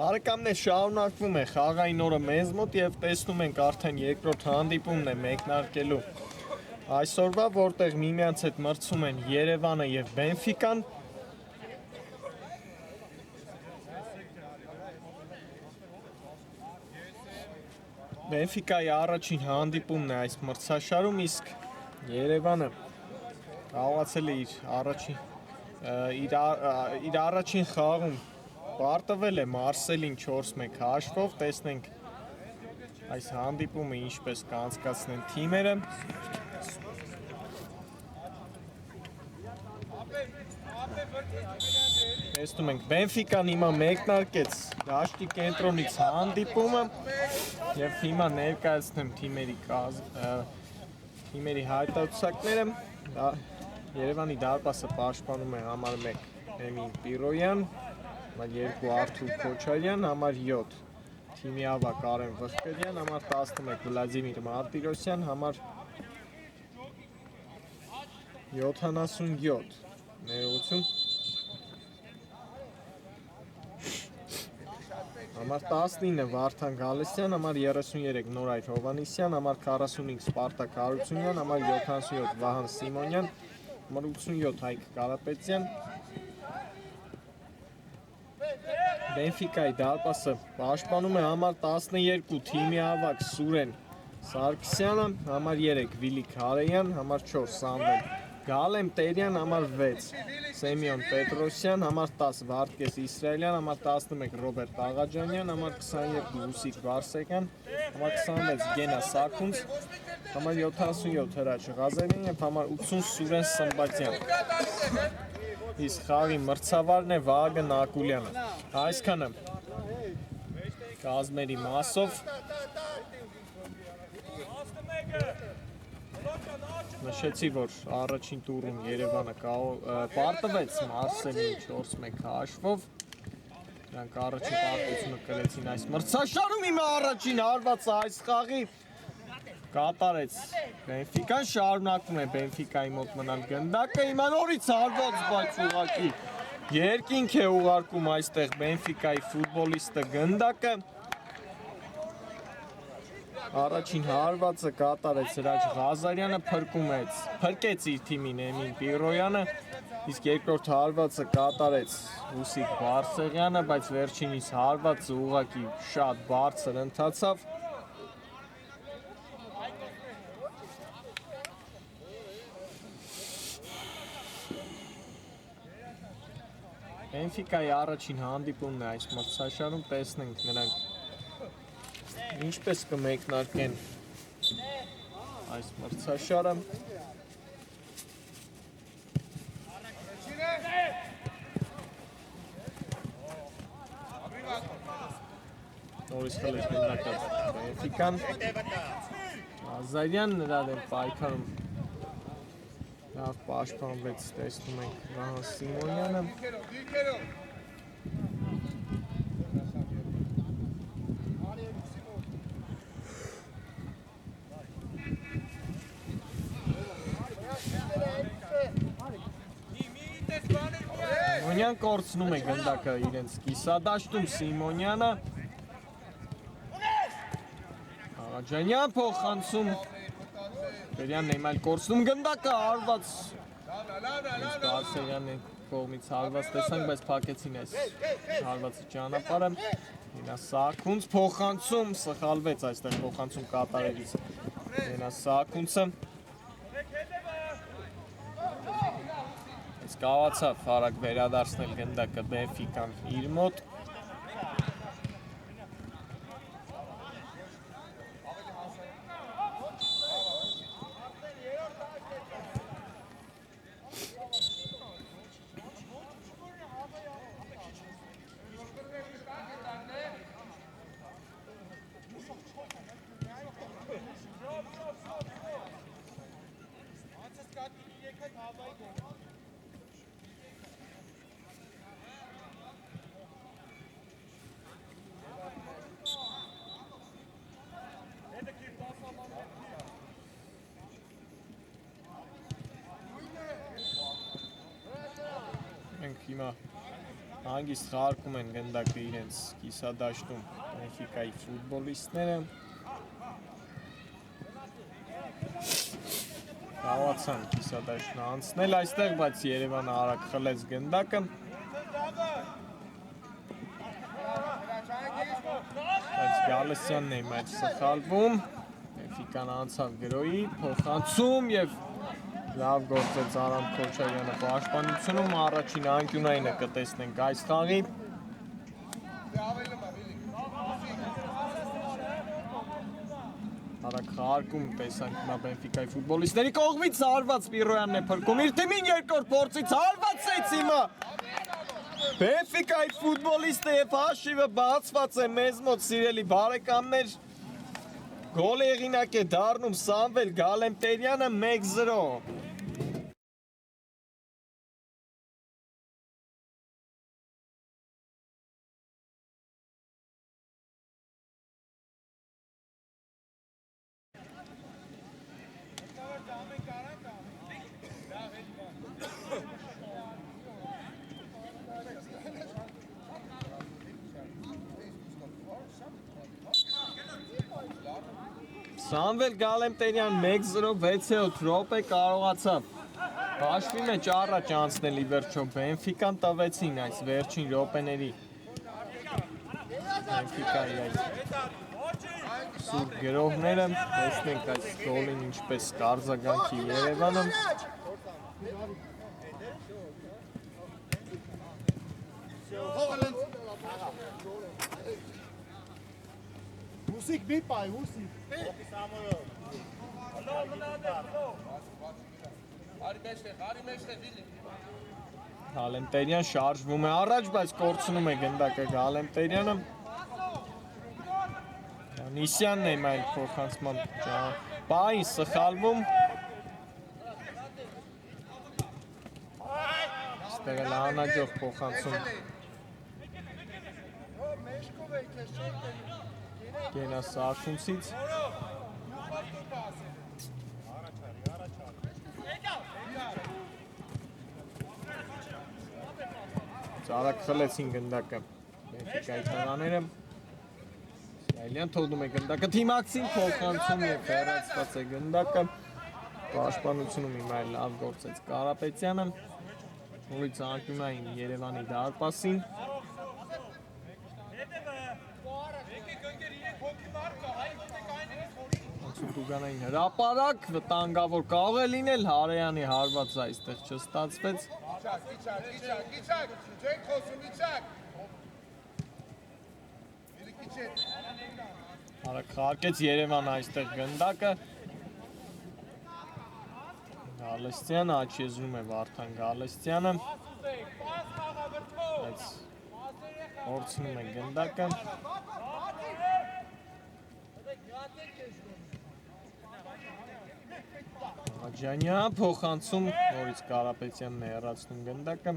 Հարեկամներ շարունակվում է խաղային օրը մեզ մոտ եւ տեսնում ենք արդեն երկրորդ հանդիպումն է մեկնարկելու այսօրվա, որտեղ միմյանց հետ մրցում են Երևանը եւ Բենֆիկան։ Բենֆիկայի առաջին հանդիպումն է այս մրցաշարում, իսկ Երևանը կարողացել է իր առաջին խաղում պարտվել է Մարսելին 4-1 հաշվով, տեսնենք այս հանդիպումը ինչպես կանցկացնեն թիմերը։ Տեսնում ենք Բենֆիկան հիմա մեկնարկեց դաշտի կենտրոնից հանդիպումը եւ հիմա ներկայացնեմ թիմերի հայտարարությունները։ Երևանի դարպասը պաշտպանում է համար 1 Էմին Պիրոյան, համար 2 Արթուր Քոչարյան, համար 7 թիմի ավակ Արեն Վխկրյան, համար 11 Վլադիմիր Մարտիրոսյան, համար 77 ներողություն, համար 19 Վարդան Գալստյան, համար 33 Նորայր Հովանիսյան, համար 45 Սպարտակ Հարությունյան, համար 77 Վահան Սիմոնյան, համար 87 Հայկ Կարապետյան։ Բենֆիկայի դարպասը պաշտպանում է համար 12 թիմի ավակ Սուրեն Սարգսյանը, համար 3 Վիլի Քարեյան, համար 4 Սամվել Գալեմ Տերյան, համար 6 Սեմիոն Պետրոսյան, համար 10 Վարդգես Իսրայելյան, համար 11 Ռոբերտ Աղաջանյան, համար 22 Լուսիկ Վարսեկյան, համար 26 Գենա Սաքունց, համար 77 Հրաչ Ղազարյան եւ համար 80 Սուրեն Սմբատյան։ Իսկ խաղի մրցավարն է Վահագն Ակուլյանը։ Այսքանը կազմերի մասով նշեցի, որ առաջին տուրում Երևանը պարտվեց Մարսելին 4-1 հաշվով։ Նրանք առաջին պարտությունը կրեցին այս մրցաշարում, հիմա առաջին հարվածը այս խաղի կատարեց Բենֆիկան, շարունակվում է Բենֆիկայի մոտ մնալ գնդակը, հիմա նորից հարված, բայց ուղղակի երկինք է ուղարկում այստեղ Բենֆիկայի ֆուտբոլիստը գնդակը։ Առաջին հարվածը կատարեց Հրաչ Ղազարյանը, փրկեց իր թիմին Էմին Պիրոյանը, իսկ երկրորդ հարվածը կատարեց Լուսիկ Բարսեղյանը, բայց վերջինիս հարվածը ուղղակի շատ բարձր ընթացավ։ Բենֆիկայի առաջին հանդիպումն է այս մրցաշարում, տեսնենք նրանք ինչպես կմեկնարկեն այս մրցաշարը։ Նորից խլեց գնդակը Բենֆիկան, Ղազարյան նրա դեմ պայքարում լավ պաշտպանվեց, տեսնում ենք Վահան Սիմոնյանը։ Սիմոնյան կորցնում է գնդակը իրենց կիսադաշտում, Սիմոնյանը Աղաջանյան փոխանցում, Բերյանն եմ այլ կորցնում գնդակը, հարված Բարսեղյանի կողմից հարված տեսանք, բայց փակեցին այս հարվածի ճանապարհը։ Գենա Սաքունց փոխանցում, սխալվեց այստեղ փոխանցում կատարելիս Գենա Սաքունցը, կարողացավ արագ վերադարձնել գնդակը Բենֆիկան իր մոտ։ Մենք հիմա Հանգիստ խաղարկում են գնդակը իրենց կիսադաշտում Բենֆիկայի ֆուտբոլիստները։ Կարողացան կիսադաշտն անցնել այստեղ, բայց Երևանը արագ խլեց գնդակը։ Բայց Գալստյանն է մայր սխալվում։ Բենֆիկան անցավ գրոյի, փոխանցում եւ լավ գործեց Արամ Քոչարյանը պաշտպանությունում, առաջին անկյունայինը կտեսնենք այս խաղի։ Արագ խաղարկում տեսանք հիմա Բենֆիկայի ֆուտբոլիստների կողմից հարված Պիրոյանն է փրկում իր թիմին երկրորդ փորձից հարվածեց հիմա Բենֆիկայի ֆուտբոլիստը եւ հաշիվը բացված է մեզ մոտ սիրելի բարեկամներ։ Գոլի հեղինակ է դառնում Սամվել Գալեմտերյանը 1-0։ Սամվել Գալեմտերյան 1-0 6-րդ րոպե կարողացավ հաշվի մեջ առաջ անցնել ի վերջո Բենֆիկան տվեցին այս վերջին րոպեների Բենֆիկայի այս սուր գրողները տեսնենք այս գոլին ինչպես կարձագանքի Երևանը Հուսիկ մի պայ, հուսիկ։ Գալեմտերյան շարժվում է առաջ, բայց կորցնում է գնդակը Գալեմտերյանը։ Նիսյանն է մայր փոխանցման պային սխալվում։ Ստեղ էլ անաջող փոխանցում։ Գենա Սարշունցից։ Արագ խլեցին գնդակը Բենֆիկայի տղաները։ Սրայլյան թողնում է գնդակը թիմակցին, փոխանցում և հեռացված է գնդակը։ Պաշտպանությունում հիմա էլ լավ գործեց Կարապետյանը։ Նորից անկյունային Երևանի դարպասին։ Դուգանային հրապարակ, վտանգավոր կարող է լինել, Հարեյանի հարվածը այստեղ չստացվեց։ Արագ խաղարկեց Երևանը այստեղ գնդակը։ Գալստյանը, աչեզրում է Վարդան Գալստյանը։ Բայց փորձնում է գնդակը։ Աջանյան փոխանցում, նորից Կարապետյանն է հեռացնում գնդակը։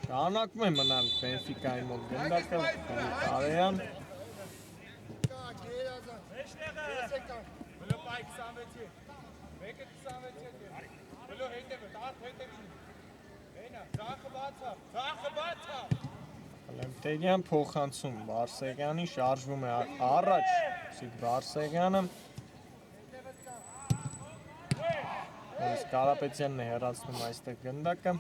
Շարունակում է մնալ Բենֆիկայի մոտ գնդակը, Կարեյան։ Գալեմտերյան փոխանցում Բարսեղյանի, շարժվում է առաջ Բարսեղյանը։ Նորից Կարապետյանն է հեռացնում այստեղ գնդակը։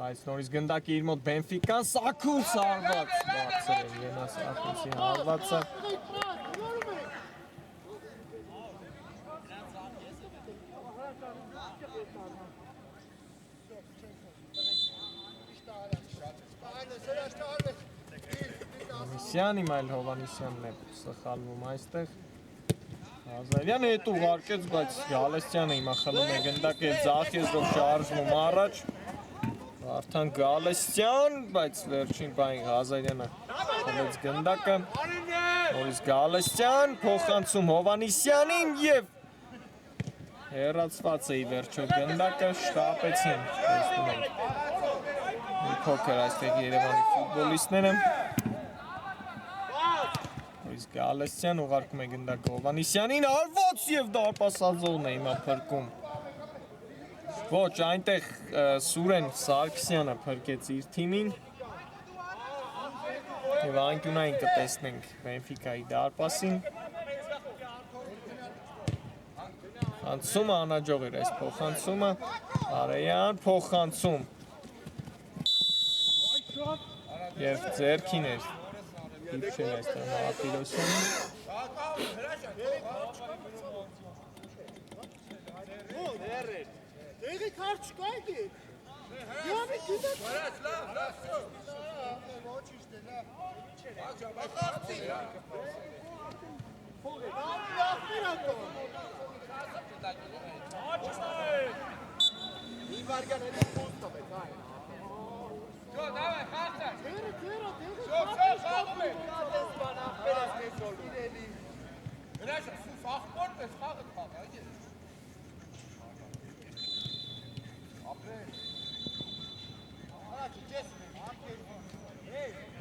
Բայց նորից գնդակի իր մոտ Բենֆիկան, Սաքունց հարված, բարձր է Ենա Սաքունցի հարվածը։ Հովանիսյան, իմ այլ Հովանիսյանն է սխալվում այստեղ։ Ազարյանը հետ ուղարկեց, բայց Գալստյանը հիմա խլում է գնդակը և ձախ եզրով շարժվում առաջ։ Վարդան Գալստյան, բայց վերջին պային Ազարյանը խլեց գնդակը։ Նորից Գալստյան, փոխանցում Հովանիսյանին և հեռացված է ի վերջո գնդակը, շտապեցին, տեսնում ենք մի փոքր այստեղ Երևանի ֆուտբոլիստները։ Իսկ Գալստյան ուղարկում է գնդակը Հովանիսյանին, արված եւ դարպասածողն է հիմա փրկում։ Ոչ, այնտեղ Սուրեն Սարգսյանը փրկեց իր թիմին։ Եվ անկյունային կտեսնենք Բենֆիկայի դարպասին։ Փոխանցումը անհաջող էր այս փոխանցումը։ Արեյան փոխանցում։ Եվ ձերքին էր դիպչել այստեղ Մարտիրոսյանը։ Դեղի քար չկա եկի։ Յամի գիտես։ Ոչինչ դե լավ։ Բախախտի։ Մի վարգան հետո փոս տվեք, այ։ Շո, դավայ, խաղթա։ Դերը, խաղում է։ Դες բան ախպեր ես մեզ որ իրելի։ Հրաշա, սուս ախպոր պես խաղը խաղ, այգե։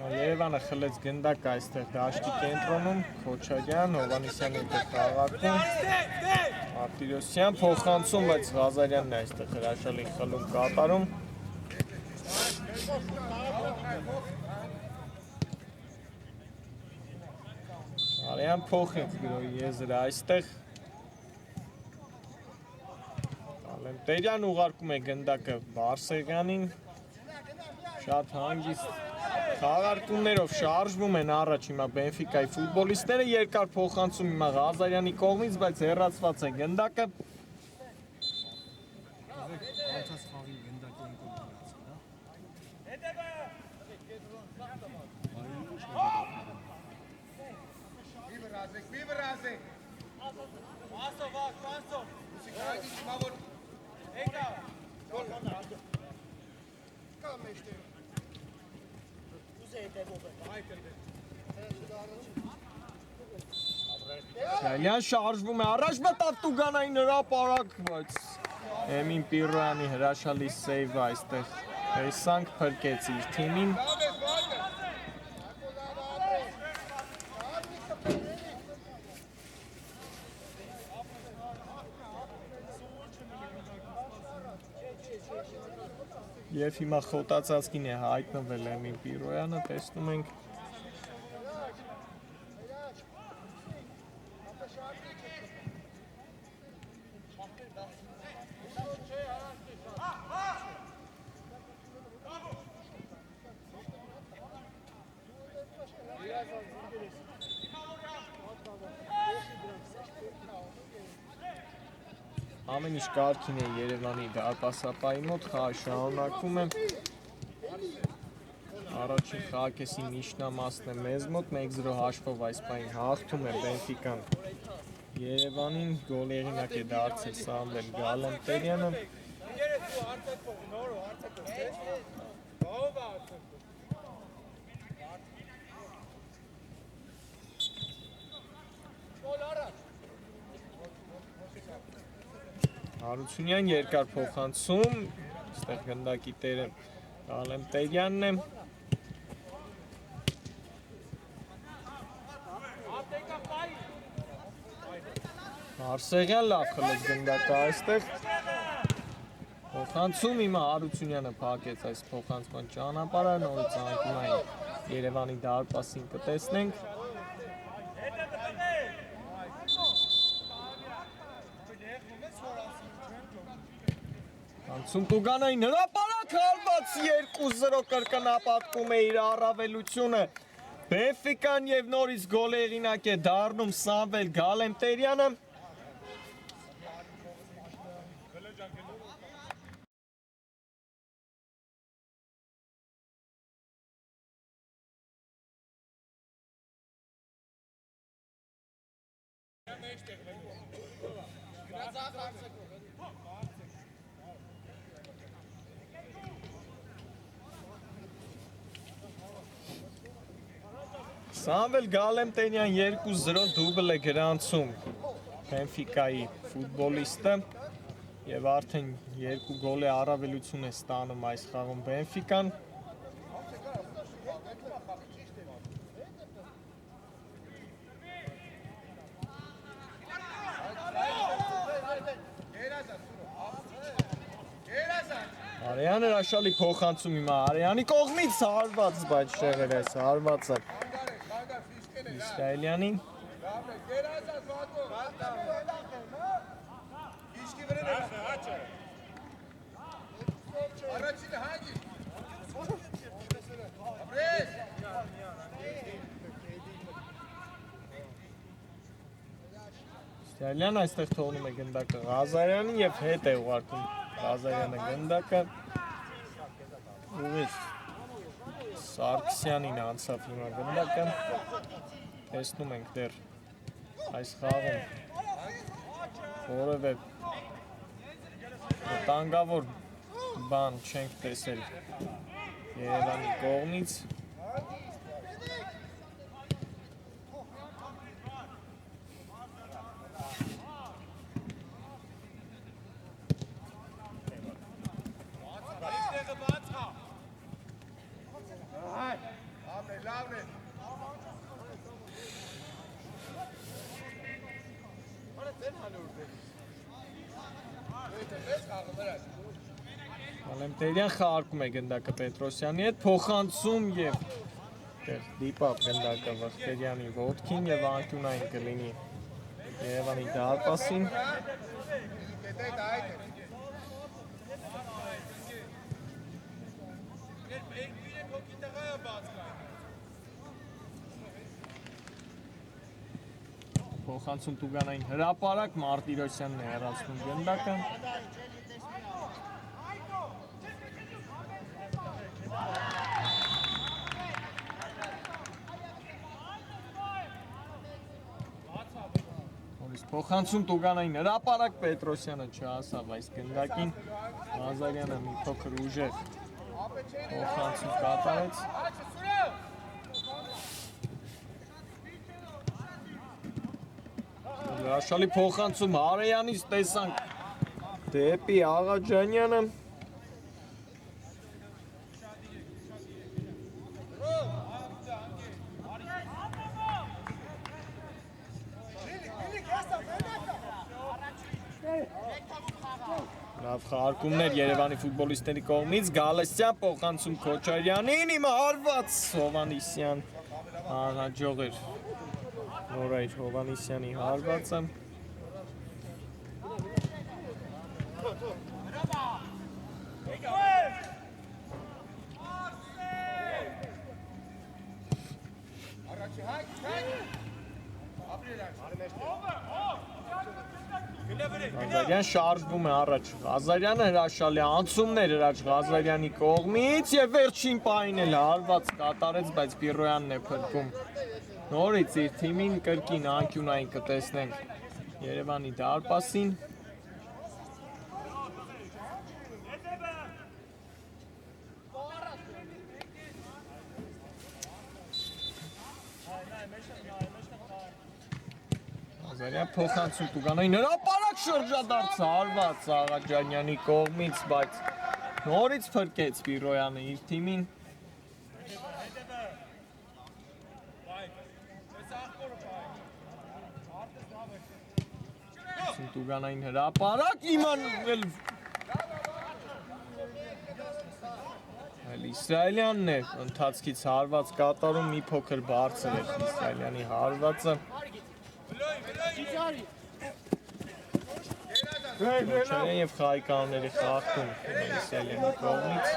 Երևանը խլեց գնդակ այստեղ դաշտի կենտրոնում, Քոչարյան, Հովանիսյանի հետ խաղարկում, Մարտիրոսյան փոխանցում, բայց Ղազարյանն է այստեղ հրաշալի խլում կատարում։ Արեյան փոխեց գրոյի եզրը այստեղ։ Գալեմտերյան ուղարկում է գնդակը Բարսեղյանին, շատ հանգիստ խաղարկումներով շարժվում են առաջ հիմա Բենֆիկայի ֆուտբոլիստները, երկար փոխանցում հիմա Ղազարյանի կողմից, բայց հեռացված է գնդակը։ Մի վրազեք։ Մասով, մասով։ Ուսիկայգի չմավոր։ Եկա։ Կա մեջտեղ։ Գալյան շարժվում է առաջ մտավ Տուգանային հրապարակ, բայց Էմին Պիրոյանի հրաշալի սեյվը այստեղ տեսանք, փրկեց իր թիմին։ Եվ հիմա խոտացածքին է հայտնվել Էմին Պիրոյանը, տեսնում ենք։ Ամեն ինչ կարգին է Երևանի դարպասապայի մոտ, խաղը շարունակվում է։ Առաջին խաղակեսի միջնամասն է մեզ մոտ, 1-0 հաշվով այս պահին հաղթում է Բենֆիկան Երևանին, գոլի հեղինակ է դարձել Սամվել Գալեմտերյանը։ Հարությունյան երկար փոխանցում, այստեղ գնդակի տերը Գալեմտերյանն է։ Բարսեղյան լավ խլեց գնդակը այստեղ։ Փոխանցում հիմա Հարությունյանը փակեց այս փոխանցման ճանապարհը, նորից անկյունային Երևանի դարպասին կտեսնենք։ Անցում Տուգանային հրապարակ հարված 2-0 կրկնապատկում է իր առավելությունը։ Բենֆիկան եւ նորից գոլի հեղինակ է դառնում Սամվել Գալեմտերյանը։ Սամվել Գալեմտերյան 2-0 դուբլ է գրանցում Բենֆիկայի ֆուտբոլիստը եւ արդեն 2 գոլի առավելություն է ստանում այս խաղում Բենֆիկան։ Արեան հրաշալի փոխանցում հիմա Արեանի կողմից հարված, բայց շեղել այս հարվածը Իսրայելյանին Իսրայելյան այստեղ թողնում է գնդակը Ղազարյանին և հետ է ուղարկում Ղազարյանը գնդակը ուղիղ Սարգսյանին անցավ հիմա գնդակը տեսնում ենք դեռ այս խաղում որևէ վտանգավոր բան չենք տեսել Երևանի կողմից Ալեմտերյան խաղարկում է գնդակը Պետրոսյանի հետ, փոխանցում և դիպավ գնդակը Վախտերյանի ոտքին և անկյունային կլինի Երևանի դարպասին Փոխանցում Տուգանային հրապարակ, Մարտիրոսյանն է հեռացնում գնդակը Փոխանցում Տուգանային հրապարակ, Պետրոսյանը չհասավ այս գնդակին, Ղազարյանը մի փոքր ուժեղ փոխանցում կատարեց Հրաշալի փոխանցում Հարեյանից տեսանք դեպի Աղաջանյանը Լավ խաղարկումներ Երևանի ֆուտբոլիստների կողմից Գալստյան փոխանցում Քոչարյանին հիմա հարված Հովանիսյան հաջող էր նորայր Հովանիսյանի հարվածը Ղազարյան շարժվում է առաջ Ղազարյանը հրաշալի անցումներ հրաչ Ղազարյանի կողմից և վերջին պահին էլ հարված կատարեց, բայց Պիրոյանն է փրկում նորից իր թիմին կրկին անկյունային կտեսնենք Երևանի դարպասին Ղազարյան փոխանցում Տուգանային հրապարակ շրջադարձ հարված Աղաջանյանի կողմից, բայց նորից փրկեց Պիրոյանը իր թիմին Տուգանային հրապարակ իմանվել Իսրայելյանն է ընթացքից հարված կատարում մի փոքր բարձր է Իսրայելյանի հարվածը Քոչարյան և խաղայկանների խաղարկում Իսրայելյանի կողմից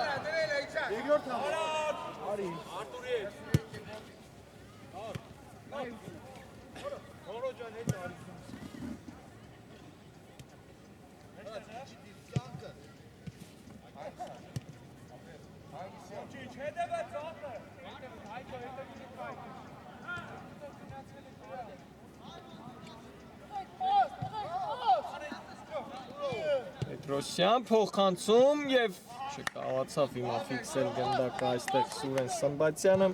Պետրոսյան փոխանցում և չկարողացավ հիմա ֆիքսել գնդակը այստեղ Սուրեն Սմբատյանը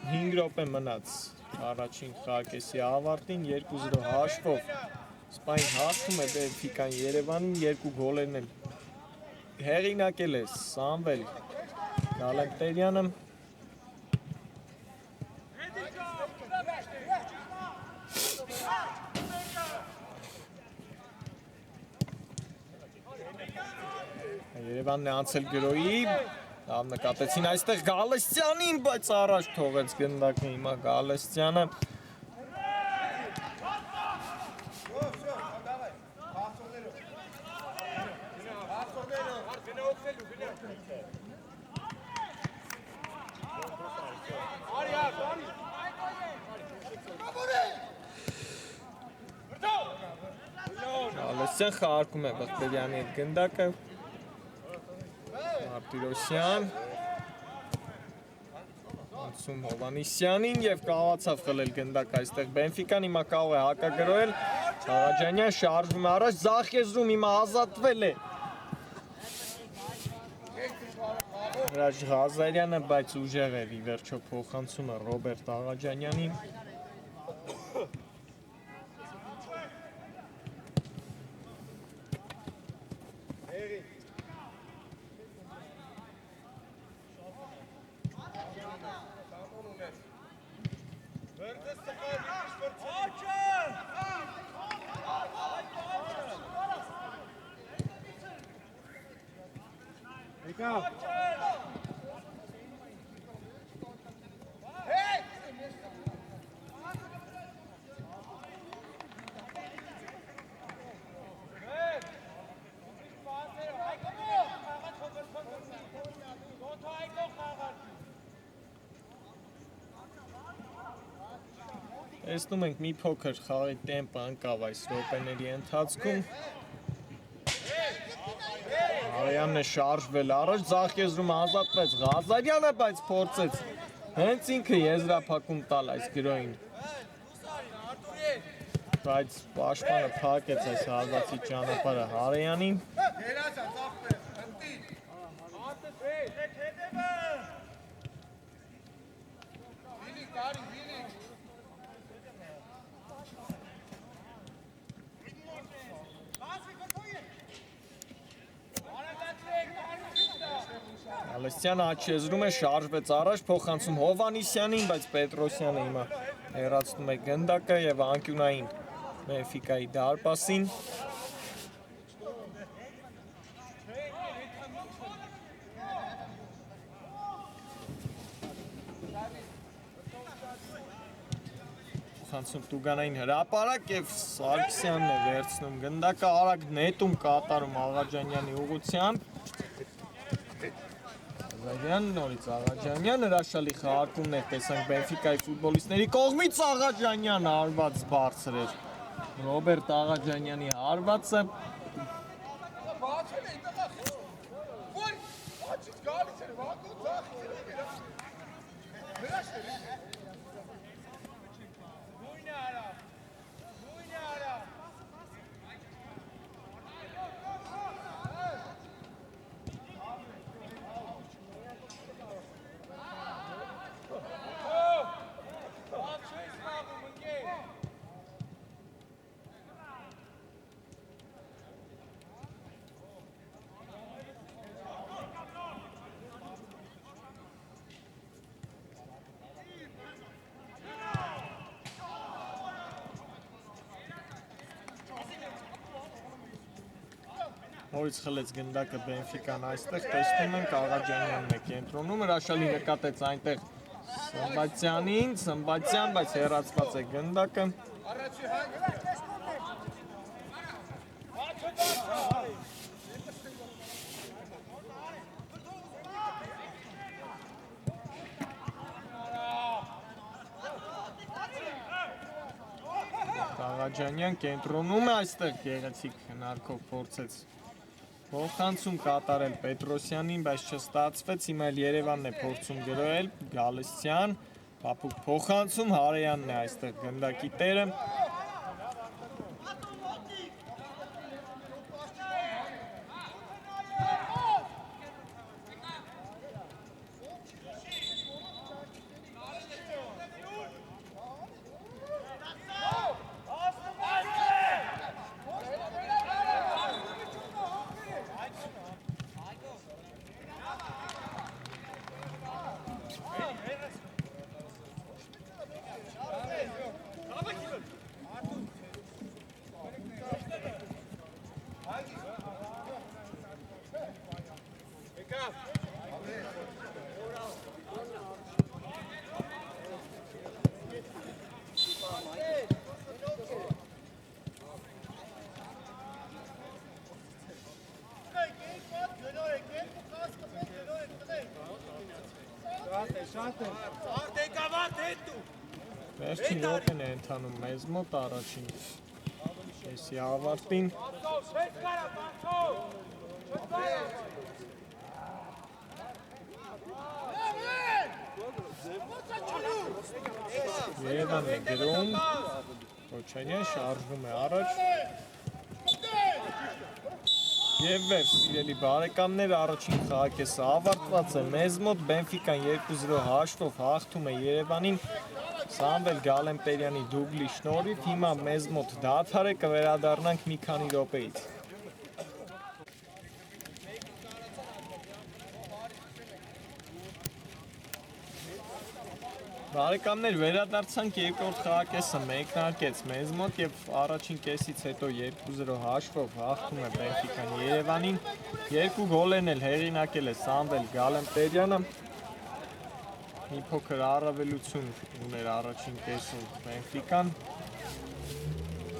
5 րոպե մնաց առաջին խաղակեսի ավարտին 2-0 հաշվով Սպայն հաղթում է Բենֆիկան Երևանին 2 գոլերն էլ հեղինակել է Սամվել Գալենտերյանը Երևանն է անցել գրոյի, լավ նկատեցին այստեղ Գալստյանին, բայց առաջ թողեց գնդակը հիմա Գալստյանը։ Գալստյան խաղարկում է Բղբերյանի հետ գնդակը։ Մարտիրոսյան անցում Հովանիսյանին և կարողացավ խլել գնդակ այստեղ Բենֆիկան, հիմա կարող է հակագրոել, Աղաջանյան շարժվում է առաջ, Զախեզրում հիմա ազատվել է Հրաչ Ղազարյանը, բայց ուժեղ էր ի վերջո փոխանցումը Ռոբերտ Աղաջանյանին։ Տեսնում ենք մի փոքր խաղի տեմպը ընկավ այս րոպեների ընթացքում։ Արյանն է շարժվել առաջ, Զախեզրում ազատվեց Ղազարյանը, բայց փորձեց հենց ինքը եզրափակում տալ այս գրոյին։ Բայց պաշտպանը փակեց այս հարվածի ճանապարհը Հարյանին։ Գալստյանը աչեզրում է, շարժվեց առաջ, փոխանցում Հովանիսյանին, բայց Պետրոսյանը հիմա հեռացնում է գնդակը և անկյունային Բենֆիկայի դարպասին։ Փոխանցում Տուգանային հրապարակ և Սարգսյանն է վերցնում գնդակը, արագ նետում կատարում Աղաջանյանի ուղղությամբ։ Աղաջյան, նորից Աղաջանյան, հրաշալի խաղարկումներ տեսանք Բենֆիկայի ֆուտբոլիստների կողմից, Աղաջանյան հարված բարձր էր Ռոբերտ Աղաջանյանի հարվածը։ Նորից խլեց գնդակը Բենֆիկան այստեղ, տեսնում ենք Աղաջանյանն է կենտրոնում, հրաշալի նկատեց այնտեղ Սմբատյանին, Սմբատյան, բայց հեռացված է գնդակը։ Աղաջանյան կենտրոնում է այստեղ, գեղեցիկ հնարքով փորձեց փոխանցում կատարել Պետրոսյանին, բայց չստացվեց, հիմա էլ Երևանն է փորձում գրոել, Գալստյան, փափուկ փոխանցում, Հարյանն է այստեղ գնդակի տերը։ Վերջին րոպեն է ընթանում մեզ մոտ առաջին կեսի ավարտին։ Երևանն է գրում, Քոչարյան շարժվում է առաջ։ Եվ վերջ, սիրելի բարեկամներ, առաջին խաղակեսը ավարտված է մեզ մոտ, Բենֆիկան 2-0 հաշվով հաղթում է Երևանին Սամվել Գալեմպերյանի դուբլի շնորհիվ, հիմա մեզ մոտ դադար է, կվերադառնանք մի քանի րոպեից։ Բարեկամներ, վերադարձանք երկրորդ խաղակեսը մեկնարկեց մեզ մոտ եւ առաջին կեսից հետո 2-0 հաշվով հաղթում է Բենֆիկան Երևանին։ Երկու գոլերն էլ հեղինակել է Սամվել Գալեմպերյանը։ Մի փոքր առավելություն ուներ առաջին կեսում Բենֆիկան։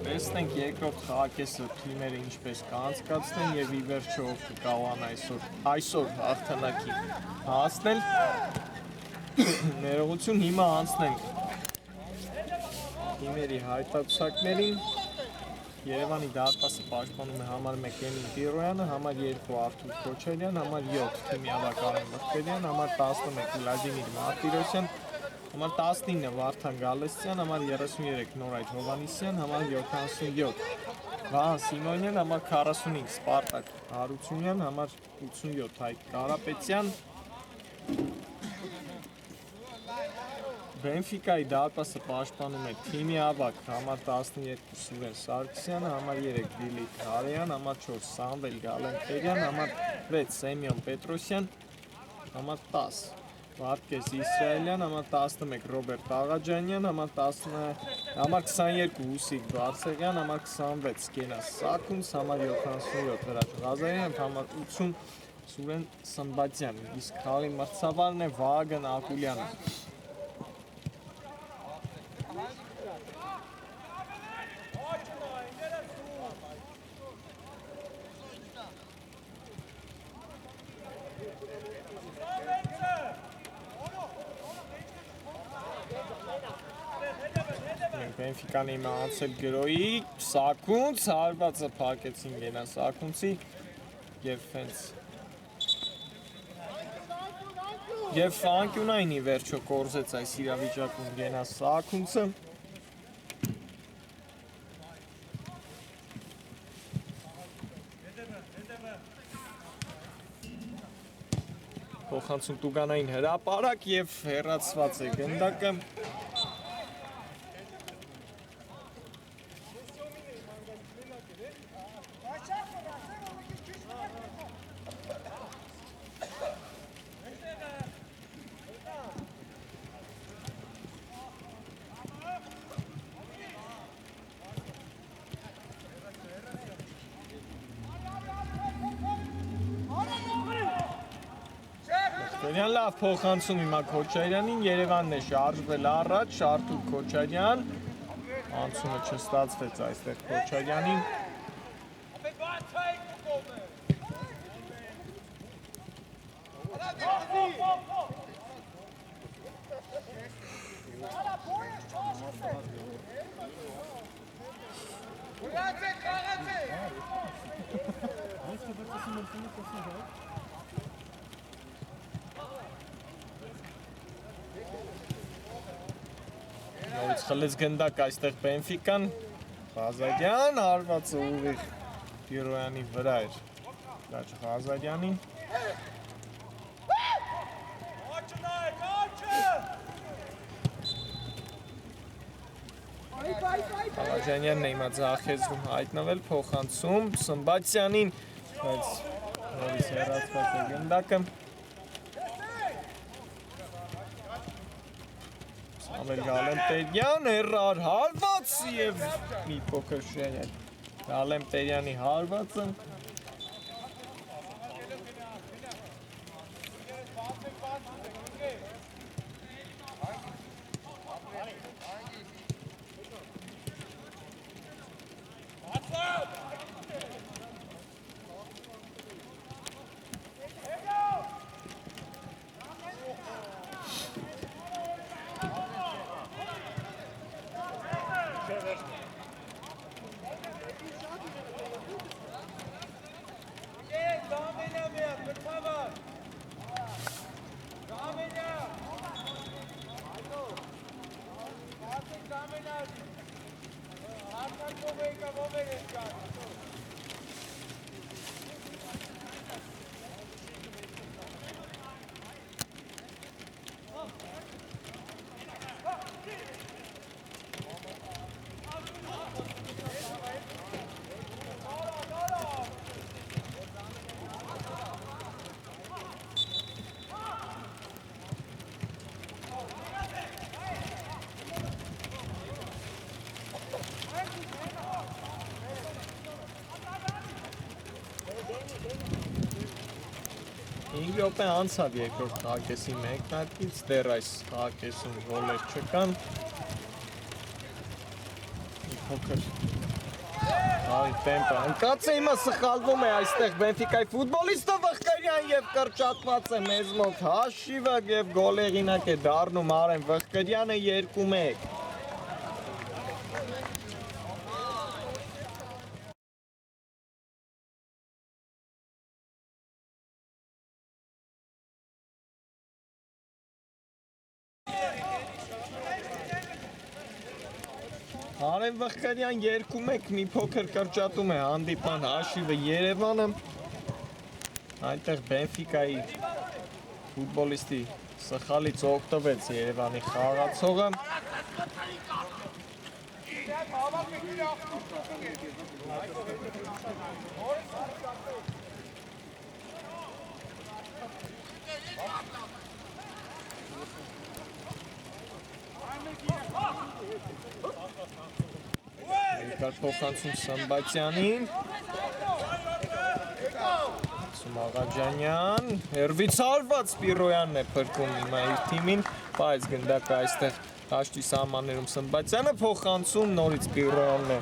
Տեսնենք երկրորդ խաղակեսը թիմերը ինչպես կանցկացնեն եւ ի վերջո ով կկարողանա այսօր հաղթանակի հասնել։ Ներողություն, հիմա անցնենք թիմերի հայտարարություններին։ Երևանի դարպասը պաշտպանում է համար 1 Էմիլ Տիրոյանը, համար 2 Արթուր Քոչարյան, համար 7 թիմի ավագ Արեն Մխիթարյան, համար 11 Վլադիմիր Մարտիրոսյան, համար 19 Վարդան Գալստյան, համար 33 Նորայր Հովհաննիսյան, համար 77 Վահան Սիմոնյան, համար 45 Սպարտակ Հարությունյան, համար 87 Հայկ Կարապետյան։ Բենֆիկայի դարպասը պաշտպանում է թիմի ավագ համար 12 Սուրեն Սարգսյանը, համար 3 Վիլի Քարեյան, համար 4 Սամվել Գալեմպերյան, համար 6 Սեմյոն Պետրոսյան, համար 10 Վարդգես Իսրայելյան, համար 11 Ռոբերտ Աղաջանյան, համար 22 Հուսիկ Բարսեղյան, համար 26 Գենաս Սաքունց, համար 77 Հրաչ Ղազարյան, համար 80 Սուրեն Սմբատյան, իսկ խաղի մրցավարն է Վահագն Ակուլյանը։ Բենֆիկան հիմա անցել գրոյի, Սաքունց, հարվածը փակեցին Գենաս Սաքունցի և հենց և անկյունայինի վերջո կորզեց այս իրավիճակում Գենաս Սաքունցը։ Փոխանցում Տուգանային հրապարակ և հեռացված է գնդակը։ Քոչարյան լավ փոխանցում հիմա Քոչարյանին, Երևանն է շարժվել առաջ, Արթուր Քոչարյան, անցումը չստացվեց այստեղ Քոչարյանին։ Նորից խլեց գնդակ այստեղ Բենֆիկան, Ղազարյան, հարվածը ուղիղ Տիրոյանի վրա էր Հրաչ Ղազարյանին։ Ղազարյանն է հիմա ձախեցնում հայտնվել, փոխանցում Սմբատյանին, բայց նորից հեռացված է գնդակը։ Սամվել Գալեմպերյան, հեռար հարված և մի փոքր շեղել Գալեմպերյանի հարվածը։ 5 րոպե անցավ երկրորդ հակեսի մեկնարկից, դեռ այս հակեսում գոլեր չկան։ Մի փոքր Այ տեմպը, ընկած է հիմա սխալվում է այստեղ Բենֆիկայի ֆուտբոլիստը Վղկրյան և կրճատված է մեզ մոտ հաշիվը և գոլեղինակ է դառնում Արեն Վղկրյանը 2-1։ Արեն Վղկրյան 2-1 մի փոքր կրճատում է հանդիպան հաշիվը Երևանը, այնտեղ Բենֆիկայի ֆուտբոլիստի սխալից օգտվեց Երևանի խաղացողը։ Երկար փոխանցում Սմբատյանին, Աղաջանյան, հերվից հարված Սպիրոյանն է փրկում հիմա իր թիմին, բայց գնդակը այստեղ հաշտի սահմաններում Սմբատյանը փոխանցում նորից Սպիրոյանն է։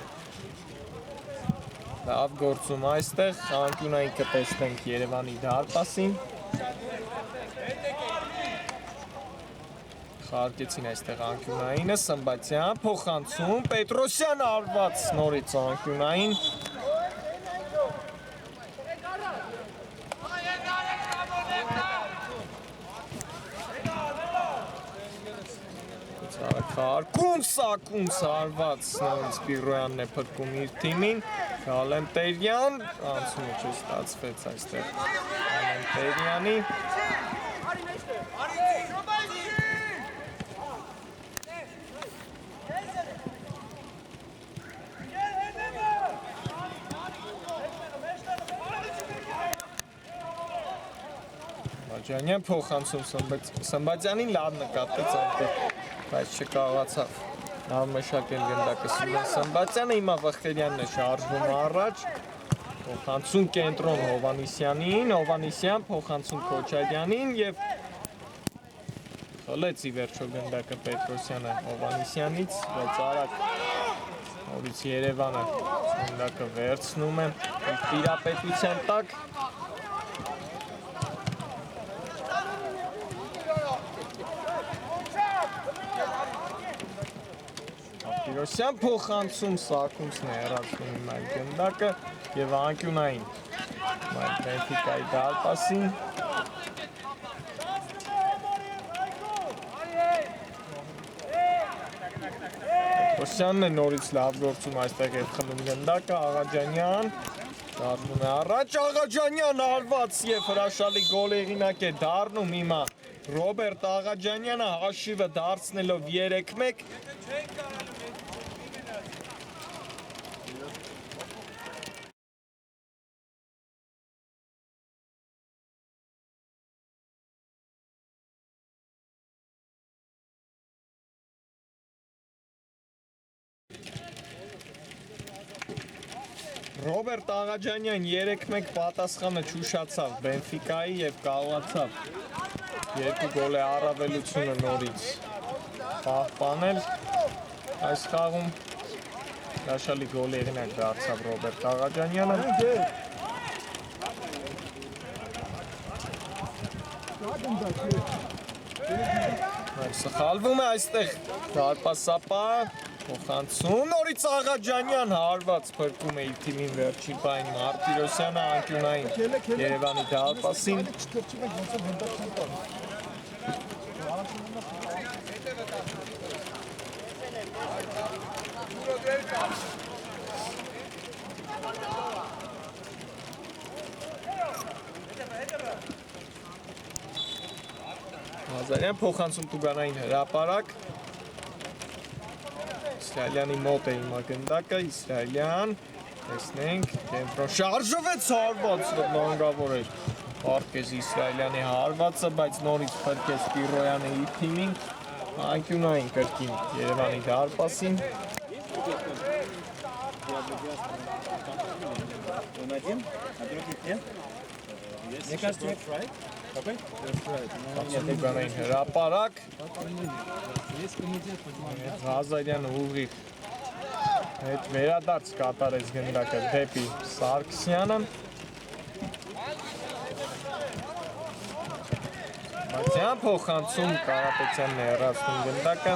Լավ գործում այստեղ, անկյունային կտեսնենք Երևանի դարպասին։ Խարկեցին այստեղ անկյունայինը, Սմբատյան, փոխանցում, Պետրոսյան արված նորից անկյունային։ Քարկում սակում սարված նորից Սպիրոյանն է փրկում իր թիմին, Գալենտերյան, անցումը չստացվեց այստեղ Գալենտերյանի։ Աջանյան փոխանցում Սմբատյանին լավ նկատեց այնտեղ, բայց չկարողացավ լավ մշակել գնդակը Սուրեն Սմբատյանը, հիմա Վղկրյանն է շարժվում առաջ, փոխանցում կենտրոն Հովհաննիսյանին, Հովհաննիսյան փոխանցում Քոչարյանին և խլեց ի վերջո գնդակը Պետրոսյանը Հովհաննիսյանից, բայց արագ նորից Երևանը գնդակը վերցնում է իր տիրապետության տակ։ Պիրոսյան փոխանցում Սակումսն է հեռացնում հիմա գնդակը և անկյունային Բենֆիկայի դարպասին։ Պետրոսյանն է նորից լավ գործում այստեղ և խլում գնդակը, Աղաջանյան դառնում է առաջ, Աղաջանյան արված և հրաշալի գոլեղինակ է դառնում հիմա Ռոբերտ Աղաջանյանը հաշիվը դարձնելով 3-1։ Ռոբերտ Աղաջանյան 3-1 պատասխանը չուշացավ Բենֆիկայի և կարողացավ 2 գոլ է առավելությունը նորից պահպանել այս խաղում։ Հրաշալի գոլեղինակ դարձավ Ռոբերտ Աղաջանյանը։ Սխալվում է այստեղ դարպասապահը, փոխանցում նորից Աղաջանյան հարված փրկում է իր թիմին վերջին պահին Մարտիրոսյանը անկյունային Երևանի դարպասին։ Ղազարյան փոխանցում Տուգանային հրապարակ Իսրայելյանի մոտ է հիմա գնդակը Իսրայելյան տեսնենք կենտրոն շարժվեց հարված վտանգավոր էր Պարկեզ Իսրայելյանի հարվածը բայց նորից փրկեց Պիրոյանը իր թիմին անկյունային կրկին Երևանի դարպասին Տուգանային հրապարակ Ղազարյանը ուղիղ հետ վերադարձ կատարեց գնդակը դեպի Սարգսյանը Բացյան փոխանցում Կարապետյանն է հեռացնում գնդակը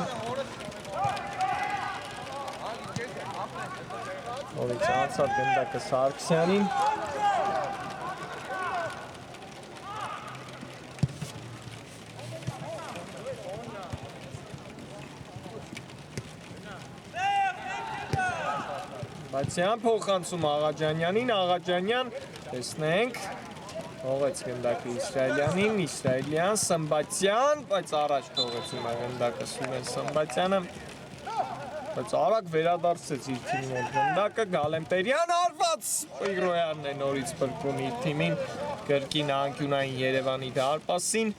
Նորից անցավ գնդակը Սարգսյանին Բացյան փոխանցում Աղաջանյանին, Աղաջանյան, տեսնենք, թողեց գնդակը Իսրայելյանին, Իսրայելյան, Սմբատյան, բայց առաջ թողեցում է գնդակը Սուրեն Սմբատյանը, բայց արագ վերադարձեց իր թիմի մոտ գնդակը, Գալեմտերյան արված, Պիրոյանն է նորից փրկում իր թիմին, կրկին անկյունային Երևանի դարպասին,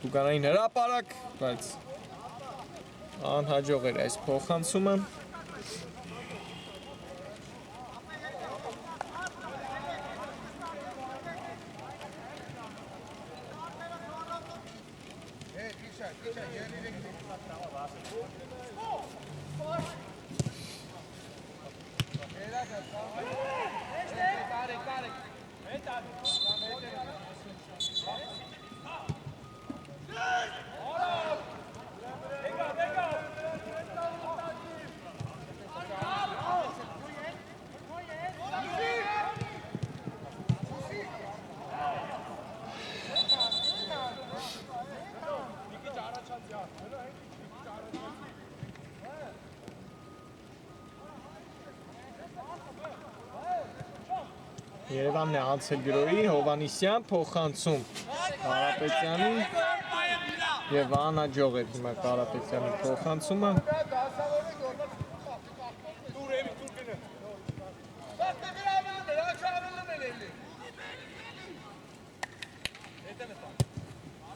Տուգանային հրապարակ, բայց անհաջող էր այս փոխանցումը Երևանն է անցել գրոյի, Հովանիսյան փոխանցում Կարապետյանին և անհաջող էր հիմա Կարապետյանի փոխանցումը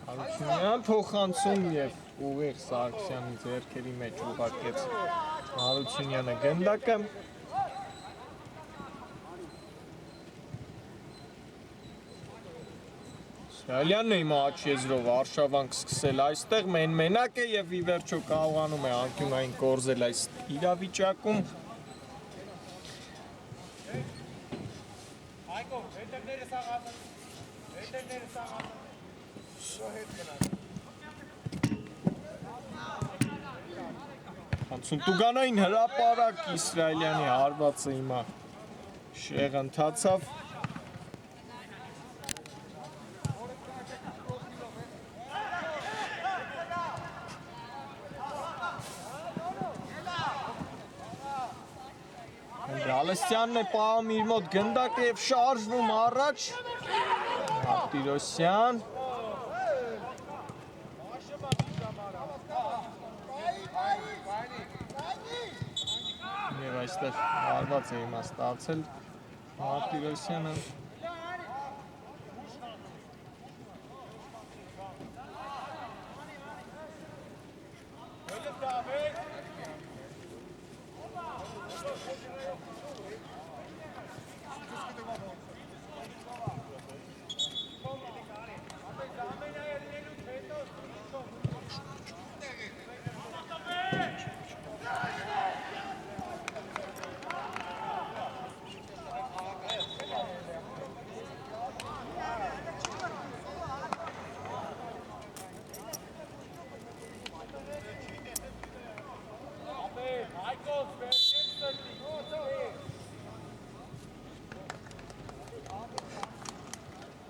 Հարությունյան փոխանցում և ուղիղ Սարգսյանի ձեռքերի մեջ ուղարկեց Հարությունյանը գնդակը Իսրայելյանն է հիմա աչ եզրով արշավանք սկսել այստեղ, մենակ է և ի վերջո կարողանում է անկյունային կորզել այս իրավիճակում Հանցում Տուգանային հրապարակ Իսրայելյանի հարվածը հիմա շեղ ընթացավ Գալստյանն է պահում իր մոտ գնդակը և շարժվում առաջ Արտիրոսյան Եվ այստեղ հարված է հիմա ստացել Արտիրոսյանը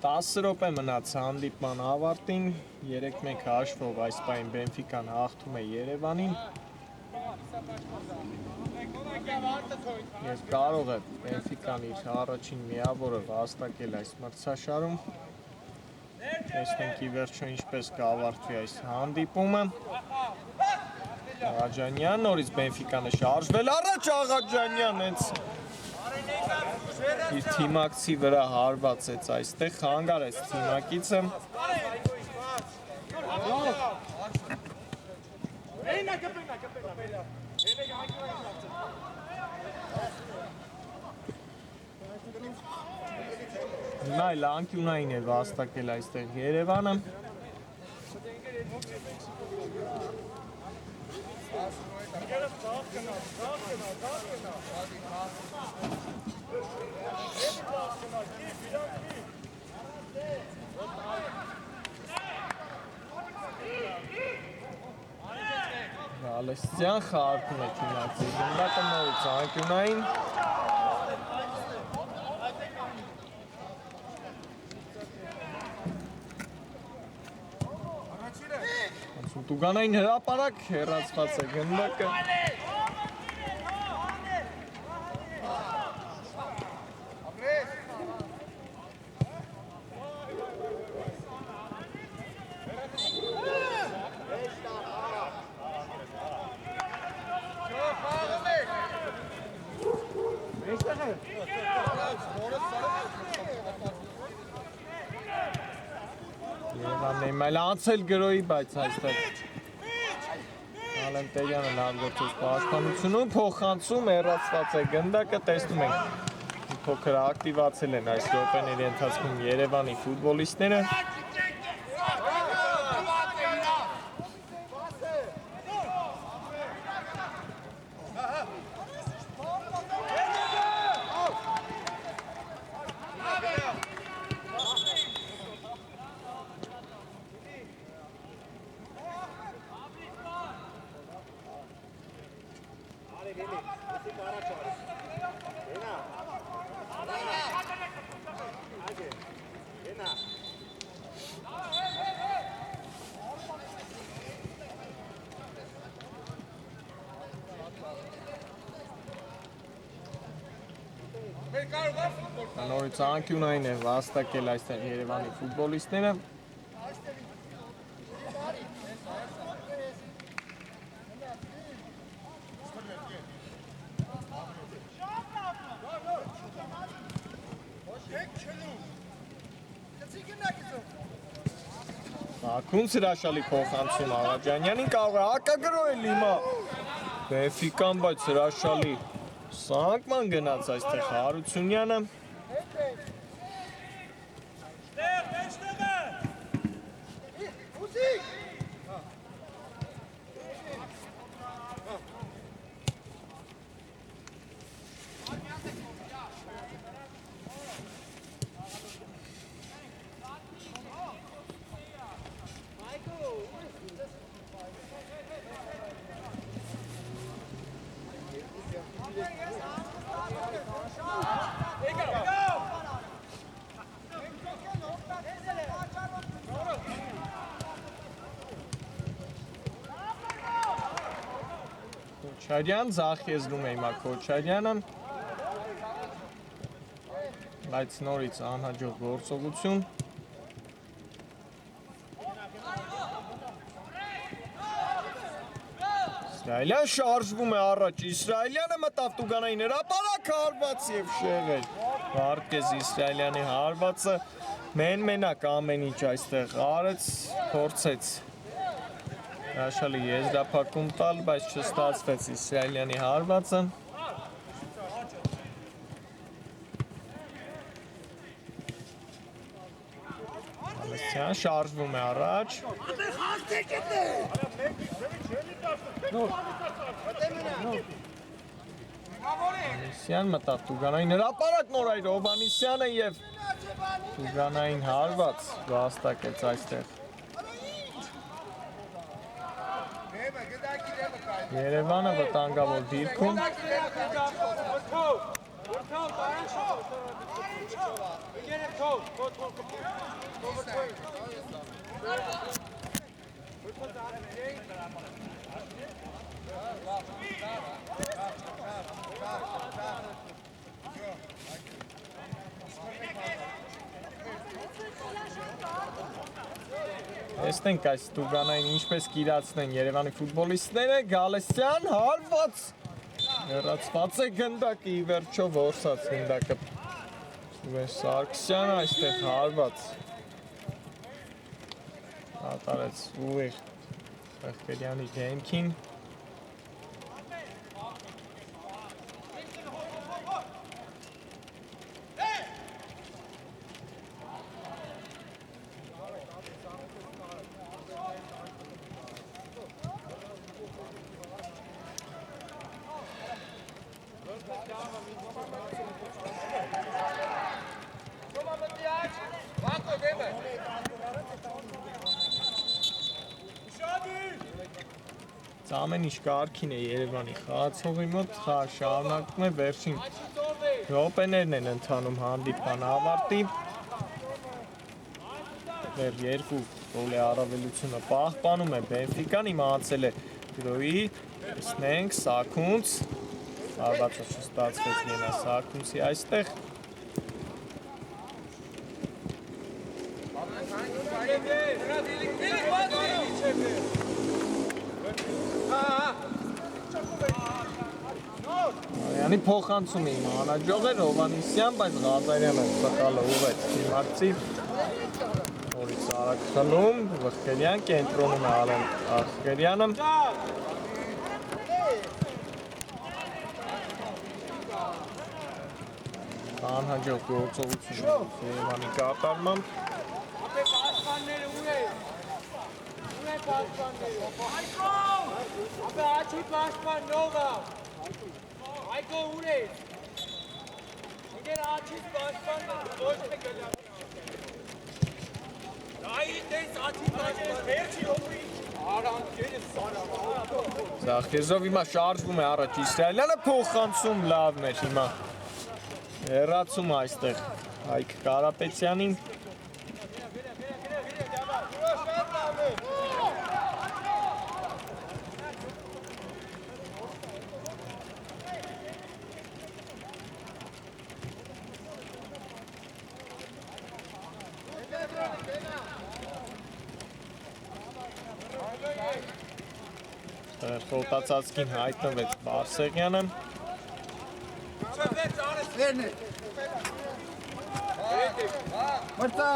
10 րոպե մնաց հանդիպման ավարտին, 3-1 հաշվով այս պահին Բենֆիկան հաղթում է Երևանին։ Եվ կարող է Բենֆիկան իր առաջին միավորը վաստակել այս մրցաշարում։ Տեսնենք ի վերջո ինչպես կավարտվի այս հանդիպումը։ Աղաջանյան, նորից Բենֆիկանը շարժվել առաջ Աղաջանյան, հենց իր թիմակցի վրա հարվածեց այստեղ, խանգարեց թիմակիցը։ Հիմա էլ անկյունային է վաստակել այստեղ Երևանը։ Գալստյան խաղարկում է թիմակցի գնդակը նորից անկյունային։ Տուգանային հրապարակ հեռացված է գնդակը։ Եվանն էլ անցել գրոյի, բայց այստեղ Ալեմ Տերյանը լավ գործեց պաշտպանությունում, փոխանցում հեռացված է գնդակը, տեսնում ենք մի փոքր ակտիվացել են այս րոպեների ընթացքում Երևանի ֆուտբոլիստները։ Նորից անկյունային է վաստակել այստեղ Երևանի ֆուտբոլիստները։ Ակունց հրաշալի փոխանցում Աղաջանյանին, կարող է հակագրոհել հիմա Բենֆիկան, բայց հրաշալի սանկման գնաց այստեղ Հարությունյանը։ Քոչարյան, ձախ եզրում է հիմա Քոչարյանը, բայց նորից անհաջող գործողություն։ Իսրայելյան շարժվում է առաջ, Իսրայելյանը մտավ Տուգանային հրապարակ, հարված և շեղել։ Վարդգես Իսրայելյանի հարվածը մենակ ամեն ինչ այստեղ արեց, փորձեց հրաշալի եզրափակում տալ, բայց չստացվեց Իսրայելյանի հարվածը։ Ալեսյան շարժվում է առաջ։ Ալեսյան մտավ Տուգանային հրապարակ, նոր այր Հովհաննիսյանը և Տուգանային հարված վաստակեց այստեղ։ Երևանը վտանգավոր դիրքում։ Տեսնենք այս Տուգանային ինչպես կիրացնեն Երևանի ֆուտբոլիստները, Գալստյան հարված հեռացված է գնդակը, ի վերջո որսած գնդակը Սուրեն Սարգսյանը այստեղ հարված կատարեց ուղիղ Բեղբերյանի դեմքին Ամեն ինչ կարգին է Երևանի խաղացողի մոտ, խաղը շարունակվում է, վերջին րոպեներն են ընթանում հանդիպման ավարտի։ Դեռ երկու գոլի առավելությունը պահպանում է Բենֆիկան, իմացել է գրոյի, տեսնենք, Սաքունց, հարվածը չստացվեց Լենա Սաքունցի այստեղ։ Արյանի փոխանցում է իմ անաջող էր Հովանիսյան, բայց Ղազարյանը սխալը ուղեց դիմացի նորից արագ խլում, Վխկերյան կենտրոնում է Արեն Աղգերյանը անհաջող գործողություն Երևանի կատարմամբ Այգո ուր ես, իգեր աչից բաշպանն ոչ թե գլյապ Դայիտ ես աչից բաշպան վերջի հոպրի Արանքեր ես սարավ Զախեզով հիմա շարժվում է առաջ Իսրայելյանը փոխանցում լավն էր հիմա հեռացում այստեղ Հայկ Կարապետյանին Խոտացածքին հայտնվեց Բարսեղյանը Մրտա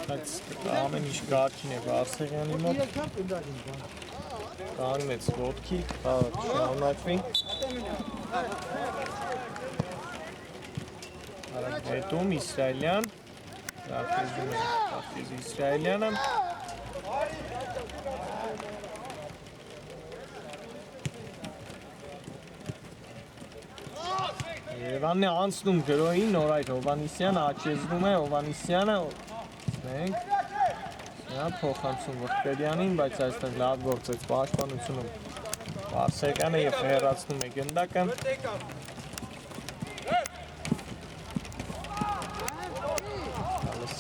Բայց ամեն ինչ կարգին է Բարսեղյանի մոտ կանգնեց ոտքի, շարունակվի Արագ հետում Իսրայելյան Զարքեզում է Զարքեզ Իսրայելյանը Երևանն է անցնում գրոյին, նոր այդ Հովանիսյանը աչեզվում է, Հովանիսյանը փոխանցում Վխկերյանին, բայց այստեղ լավ գործեց պաշտպանությունում Բարսեղյանը և հեռացնում է գնդակը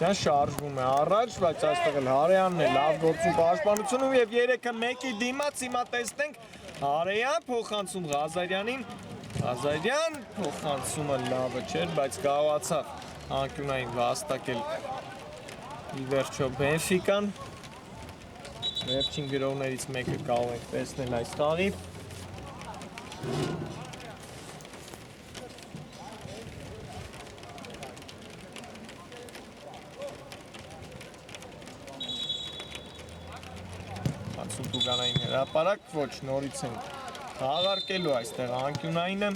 Գալստյան շարժվում է առաջ, բայց այստեղ էլ Հարեյանն է լավ գործում պաշտպանությունում և 3-1-ի դիմաց հիմա տեսնենք Հարեյան փոխանցում Ղազարյանին Ղազարյան փոխանցումը լավը չէր, բայց կարողացավ անկյունային վաստակել ի վերջո Բենֆիկան վերջին գրողներից մեկը կարող ենք տեսնել այս խաղի Տուգանային հրապարակ, ոչ նորից են հաղարկելու այստեղ անկյունայինը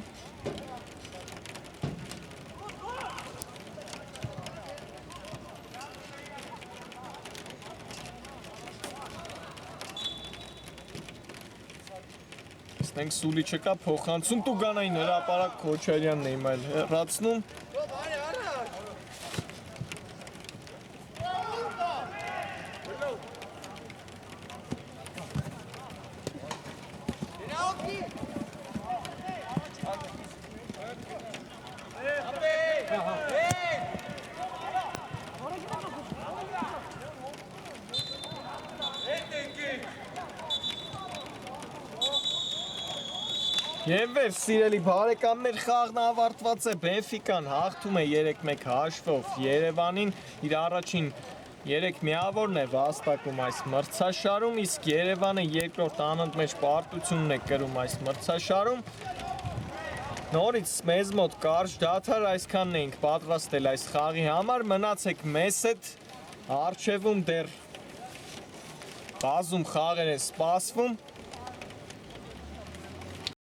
Տեսնենք Սուլիչը կա փոխանցում Տուգանային հրապարակ Քոչարյանն է իմ այլ հեռացնում Եվ վեր սիրելի բարեկամներ, խաղն ավարտված է, Բենֆիկան հաղթում է 3-1 հաշվով Երևանին, իր առաջին 3 միավորն է վաստակում այս մրցաշարում, իսկ Երևանը երկրորդ անընդմեջ պարտությունն է կրում այս մրցաշարում։ Նորից մեզ մոտ կարճ դադար, այսքանն էինք պատրաստել այս խաղի համար, մնացեք մեզ հետ, առջևում դեռ բազում խաղեր են սպասվում։